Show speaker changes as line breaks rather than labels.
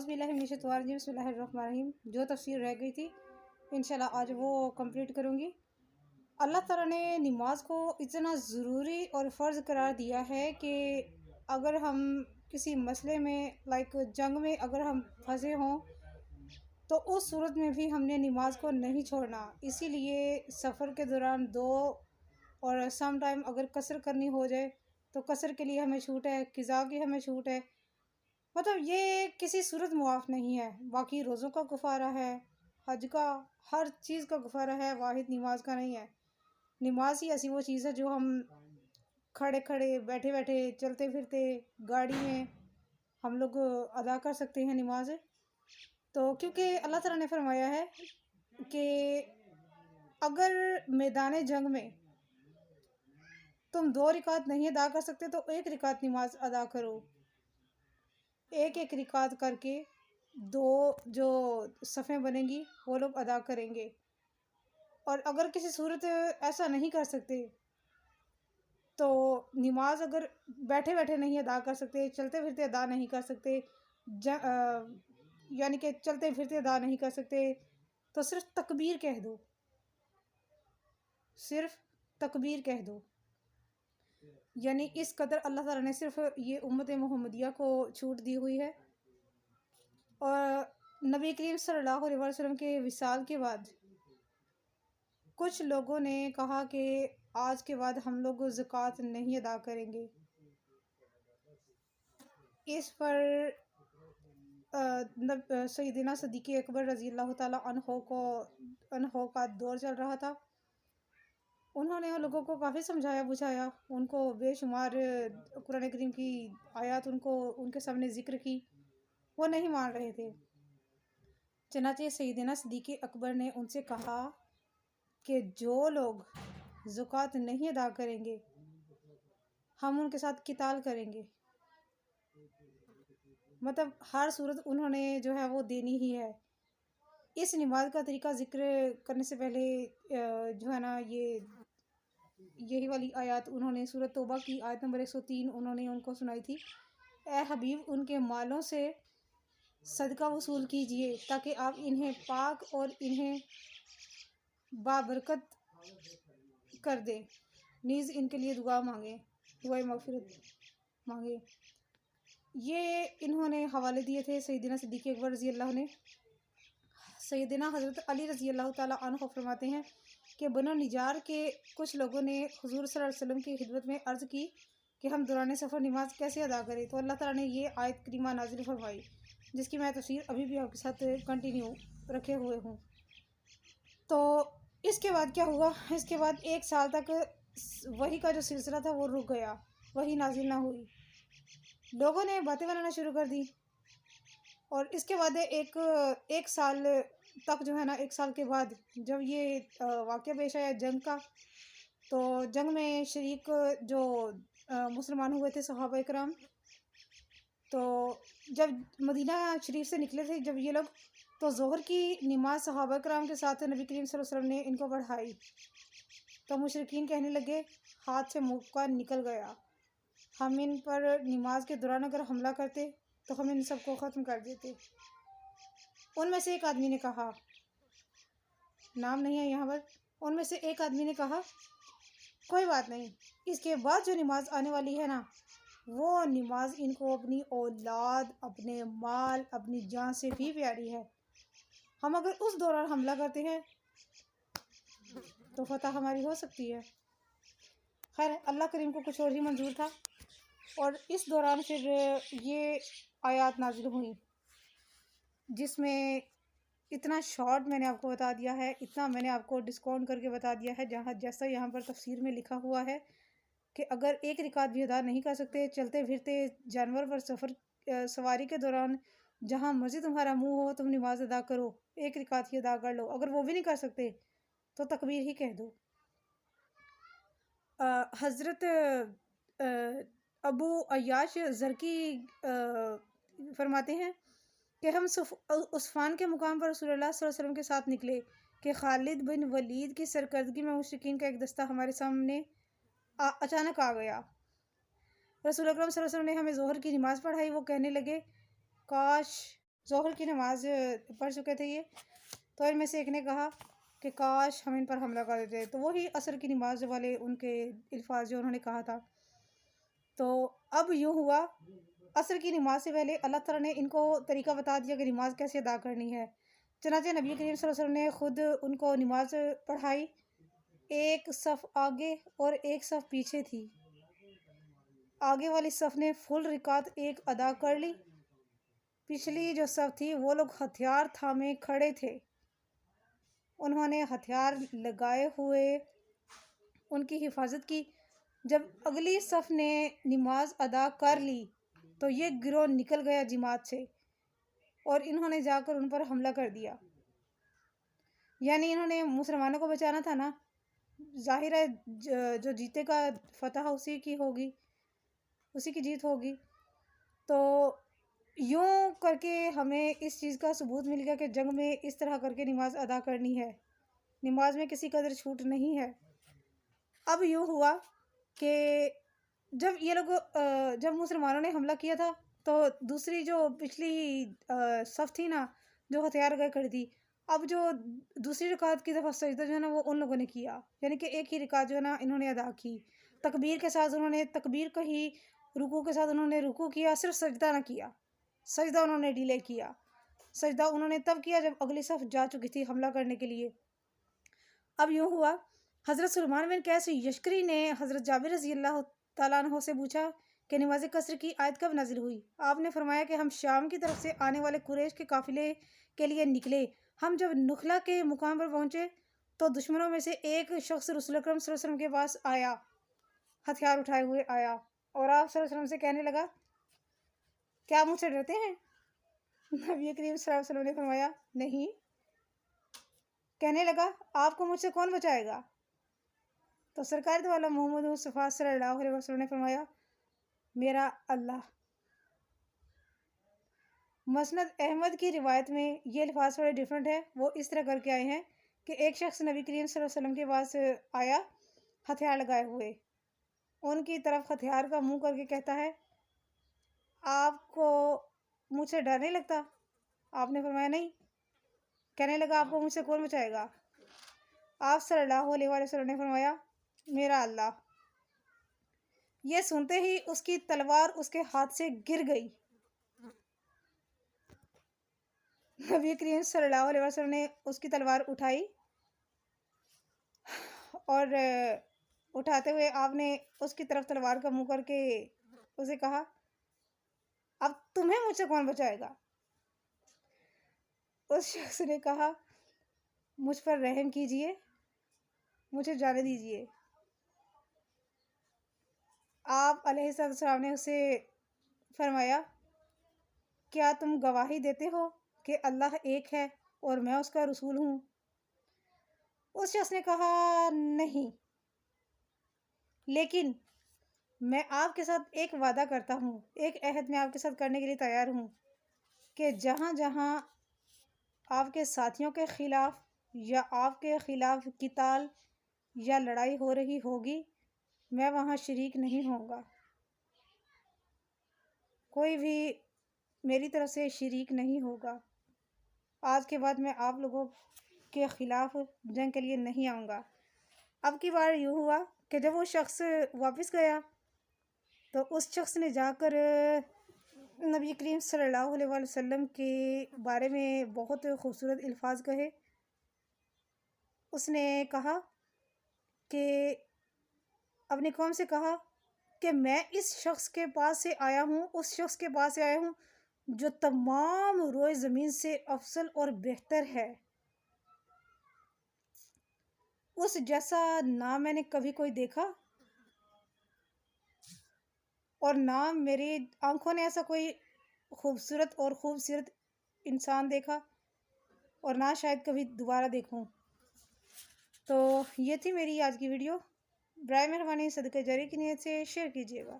باللہ من الشیطان الرجیم بسم اللہ الرحمن الرحیم۔ جو تفسیر رہ گئی تھی انشاءاللہ آج وہ کمپلیٹ کروں گی۔ اللہ تعالیٰ نے نماز کو اتنا ضروری اور فرض قرار دیا ہے کہ اگر ہم کسی مسئلے میں جنگ میں اگر ہم پھنسے ہوں تو اس صورت میں بھی ہم نے نماز کو نہیں چھوڑنا۔ اسی لیے سفر کے دوران دو اور سم ٹائم اگر قصر کرنی ہو جائے تو قصر کے لیے ہمیں چھوٹ ہے، قضاء کی ہمیں چھوٹ ہے، مطلب یہ کسی صورت معاف نہیں ہے۔ باقی روزوں کا کفارہ ہے، حج کا، ہر چیز کا کفارہ ہے، واحد نماز کا نہیں ہے۔ نماز ہی ایسی وہ چیز ہے جو ہم کھڑے کھڑے، بیٹھے بیٹھے، چلتے پھرتے، گاڑی میں ہم لوگ ادا کر سکتے ہیں نماز۔ تو کیونکہ اللہ تعالیٰ نے فرمایا ہے کہ اگر میدان جنگ میں تم 2 رکعت نہیں ادا کر سکتے تو 1 رکعت نماز ادا کرو۔ ایک رکعت کر کے 2 جو صفیں بنیں گی وہ لوگ ادا کریں گے۔ اور اگر کسی صورت ایسا نہیں کر سکتے تو نماز اگر بیٹھے بیٹھے نہیں ادا کر سکتے، چلتے پھرتے ادا نہیں کر سکتے، یعنی کہ چلتے پھرتے ادا نہیں کر سکتے تو صرف تکبیر کہہ دو، صرف تکبیر کہہ دو۔ یعنی اس قدر اللہ تعالیٰ نے صرف یہ امت محمدیہ کو چھوٹ دی ہوئی ہے۔ اور نبی کریم صلی اللہ علیہ وسلم کے وصال کے بعد کچھ لوگوں نے کہا کہ آج کے بعد ہم لوگ زکوٰۃ نہیں ادا کریں گے۔ اس پر سیدنا صدیق اکبر رضی اللہ تعالیٰ عنہ کا دور چل رہا تھا۔ انہوں نے لوگوں کو کافی سمجھایا بجھایا، ان کو بے شمار قرآن کریم کی آیات ان کے سامنے ذکر کی، وہ نہیں مان رہے تھے۔ چنانچہ سیدنا صدیق اکبر نے ان سے کہا کہ جو لوگ زکوٰۃ نہیں ادا کریں گے ہم ان کے ساتھ قتال کریں گے۔ مطلب ہر صورت انہوں نے جو ہے وہ دینی ہی ہے۔ اس نماز کا طریقہ ذکر کرنے سے پہلے جو ہے نا یہی والی آیات انہوں نے سورۃ توبہ کی آیت نمبر 103 انہوں نے ان کو سنائی تھی۔ اے حبیب، ان کے مالوں سے صدقہ وصول کیجئے تاکہ آپ انہیں پاک اور انہیں بابرکت کر دیں، نیز ان کے لیے دعا مانگیں، دعائے مغفرت مانگیں۔ یہ انہوں نے حوالے دیے تھے سیدنا صدیق اکبر رضی اللہ نے۔ سیدنا حضرت علی رضی اللہ تعالیٰ عنہ فرماتے ہیں کہ بنو نجار کے کچھ لوگوں نے حضور صلی اللہ علیہ وسلم کی خدمت میں عرض کی کہ ہم دوران سفر نماز کیسے ادا کریں، تو اللہ تعالیٰ نے یہ آیت کریمہ نازل فرمائی جس کی میں تفسیر ابھی بھی آپ کے ساتھ کنٹینیو رکھے ہوئے ہوں۔ تو اس کے بعد کیا ہوا؟ اس کے بعد 1 سال تک وحی کا جو سلسلہ تھا وہ رک گیا، وحی نازل نہ ہوئی، لوگوں نے باتیں بنانا شروع کر دی۔ اور اس کے بعد ایک سال تک جو ہے نا، 1 سال کے بعد جب یہ واقعہ پیش آیا جنگ کا، تو جنگ میں شریک جو مسلمان ہوئے تھے صحابہ کرام، تو جب مدینہ شریف سے نکلے تھے جب یہ لوگ، تو ظہر کی نماز صحابہ کرام کے ساتھ نبی کریم صلی اللہ علیہ وسلم نے ان کو پڑھائی، تو مشرکین کہنے لگے ہاتھ سے موقع نکل گیا، ہم ان پر نماز کے دوران اگر حملہ کرتے تو ہم ان سب کو ختم کر دیتے۔ ان میں سے ایک آدمی نے کہا، نام نہیں ہے یہاں پر، ان میں سے ایک آدمی نے کہا کوئی بات نہیں، اس کے بعد جو نماز آنے والی ہے نا، وہ نماز ان کو اپنی اولاد، اپنے مال، اپنی جان سے بھی پیاری ہے، ہم اگر اس دوران حملہ کرتے ہیں تو فتح ہماری ہو سکتی ہے۔ خیر، اللہ کریم کو کچھ اور ہی منظور تھا، اور اس دوران پھر یہ آیات نازل ہوئیں جس میں اتنا شارٹ میں نے آپ کو بتا دیا ہے، اتنا میں نے آپ کو ڈسکاؤنٹ کر کے بتا دیا ہے، جیسا یہاں پر تفسیر میں لکھا ہوا ہے کہ اگر 1 رکعت بھی ادا نہیں کر سکتے، چلتے پھرتے جانور پر سواری کے دوران جہاں مرضی تمہارا منہ ہو تم نماز ادا کرو، 1 رکعت ہی ادا کر لو، اگر وہ بھی نہیں کر سکتے تو تکبیر ہی کہہ دو۔ حضرت ابو عیاش زرقی فرماتے ہیں کہ ہم عصفان کے مقام پر رسول اللہ صلی اللہ علیہ وسلم کے ساتھ نکلے کہ خالد بن ولید کی سرکردگی میں مشرکین کا ایک دستہ ہمارے سامنے اچانک آ گیا۔ رسول اکرم صلی اللہ علیہ وسلم نے ہمیں ظہر کی نماز پڑھائی، وہ کہنے لگے کاش ظہر کی نماز پڑھ چکے تھے یہ، تو ان میں سے ایک نے کہا کہ کاش ہم ان پر حملہ کر دیتے، تو وہی عصر کی نماز والے ان کے الفاظ جو انہوں نے کہا تھا۔ تو اب یوں ہوا، عصر کی نماز سے پہلے اللہ تعالیٰ نے ان کو طریقہ بتا دیا کہ نماز کیسے ادا کرنی ہے۔ چنانچہ نبی کریم صلی اللہ علیہ وسلم نے خود ان کو نماز پڑھائی۔ ایک صف آگے اور ایک صف پیچھے تھی۔ آگے والی صف نے فل رکعت ایک ادا کر لی، پچھلی جو صف تھی وہ لوگ ہتھیار تھامے کھڑے تھے، انہوں نے ہتھیار لگائے ہوئے ان کی حفاظت کی۔ جب اگلی صف نے نماز ادا کر لی تو یہ گروہ نکل گیا جماعت سے اور انہوں نے جا کر ان پر حملہ کر دیا۔ یعنی انہوں نے مسلمانوں کو بچانا تھا نا، ظاہر ہے جو جیتے کا فتح اسی کی ہوگی، اسی کی جیت ہوگی۔ تو یوں کر کے ہمیں اس چیز کا ثبوت مل گیا کہ جنگ میں اس طرح کر کے نماز ادا کرنی ہے، نماز میں کسی قدر چھوٹ نہیں ہے۔ اب یوں ہوا کہ جب مسلمانوں نے حملہ کیا تھا تو دوسری جو پچھلی صف تھی نا جو ہتھیار لگائے کھڑی تھی، اب جو دوسری رکعت کی دفعہ سجدہ جو ہے نا وہ ان لوگوں نے کیا، یعنی کہ ایک ہی رکعت جو ہے نا انہوں نے ادا کی، تکبیر کے ساتھ انہوں نے تکبیر کہی، رکوع کے ساتھ انہوں نے رکوع کیا، صرف سجدہ نہ کیا، سجدہ انہوں نے ڈیلے کیا۔ سجدہ انہوں نے تب کیا جب اگلی صف جا چکی تھی حملہ کرنے کے لیے۔ اب یوں ہوا، حضرت سلمان بن قیس یشکری نے حضرت جابر رضی اللہ تعالیٰ عنہ سے پوچھا کہ نماز قصر کی آیت کب نازل ہوئی؟ آپ نے فرمایا کہ ہم شام کی طرف سے آنے والے قریش کے قافلے کے لیے نکلے۔ ہم جب نخلا کے مقام پر پہنچے تو دشمنوں میں سے ایک شخص رسول اکرم صلی اللہ علیہ وسلم کے پاس آیا، ہتھیار اٹھائے ہوئے آیا، اور آپ صلی اللہ علیہ وسلم سے کہنے لگا کیا مجھ سے ڈرتے ہیں؟ نبی کریم صلی اللہ علیہ وسلم نے فرمایا نہیں۔ کہنے لگا آپ کو مجھ سے کون بچائے گا؟ تو سرکار دو عالم محمد مصطفیٰ صلی اللہ علیہ وسلم نے فرمایا میرا اللہ۔ مسند احمد کی روایت میں یہ الفاظ تھوڑے ڈیفرنٹ ہے، وہ اس طرح کر کے آئے ہیں کہ ایک شخص نبی کریم صلی اللہ علیہ وسلم کے پاس آیا ہتھیار لگائے ہوئے، ان کی طرف ہتھیار کا منہ کر کے کہتا ہے آپ کو مجھ سے ڈر نہیں لگتا؟ آپ نے فرمایا نہیں۔ کہنے لگا آپ کو مجھ سے کون بچائے گا؟ آپ صلی اللہ علیہ وسلم نے فرمایا میرا اللہ۔ یہ سنتے ہی اس کی تلوار اس کے ہاتھ سے گر گئی۔ نبی کریم صلی اللہ علیہ وسلم نے اس کی تلوار اٹھائی اور اٹھاتے ہوئے آپ نے اس کی طرف تلوار کا منہ کر کے اسے کہا اب تمہیں مجھ سے کون بچائے گا؟ اس شخص نے کہا مجھ پر رحم کیجئے، مجھے جانے دیجئے۔ آپ علیہ السلام نے اسے فرمایا کیا تم گواہی دیتے ہو کہ اللہ ایک ہے اور میں اس کا رسول ہوں؟ اس شخص نے کہا نہیں، لیکن میں آپ کے ساتھ ایک وعدہ کرتا ہوں، ایک عہد میں آپ کے ساتھ کرنے کے لیے تیار ہوں کہ جہاں جہاں آپ کے ساتھیوں کے خلاف یا آپ کے خلاف قتال یا لڑائی ہو رہی ہوگی میں وہاں شریک نہیں ہوں گا، کوئی بھی میری طرف سے شریک نہیں ہوگا۔ آج کے بعد میں آپ لوگوں کے خلاف جنگ کے لیے نہیں آؤں گا۔ اب کی بار یوں ہوا کہ جب وہ شخص واپس گیا تو اس شخص نے جا کر نبی کریم صلی اللہ علیہ وسلم کے بارے میں بہت خوبصورت الفاظ کہے۔ اس نے کہا کہ اپنی قوم سے کہا کہ میں اس شخص کے پاس سے آیا ہوں، اس شخص کے پاس سے آیا ہوں جو تمام روئے زمین سے افضل اور بہتر ہے، اس جیسا نہ میں نے کبھی کوئی دیکھا اور نہ میری آنکھوں نے ایسا کوئی خوبصورت اور خوبصورت انسان دیکھا اور نہ شاید کبھی دوبارہ دیکھوں۔ تو یہ تھی میری آج کی ویڈیو، برائے مہربانی صدقہ جاری کی نیت سے شیئر کیجیے گا۔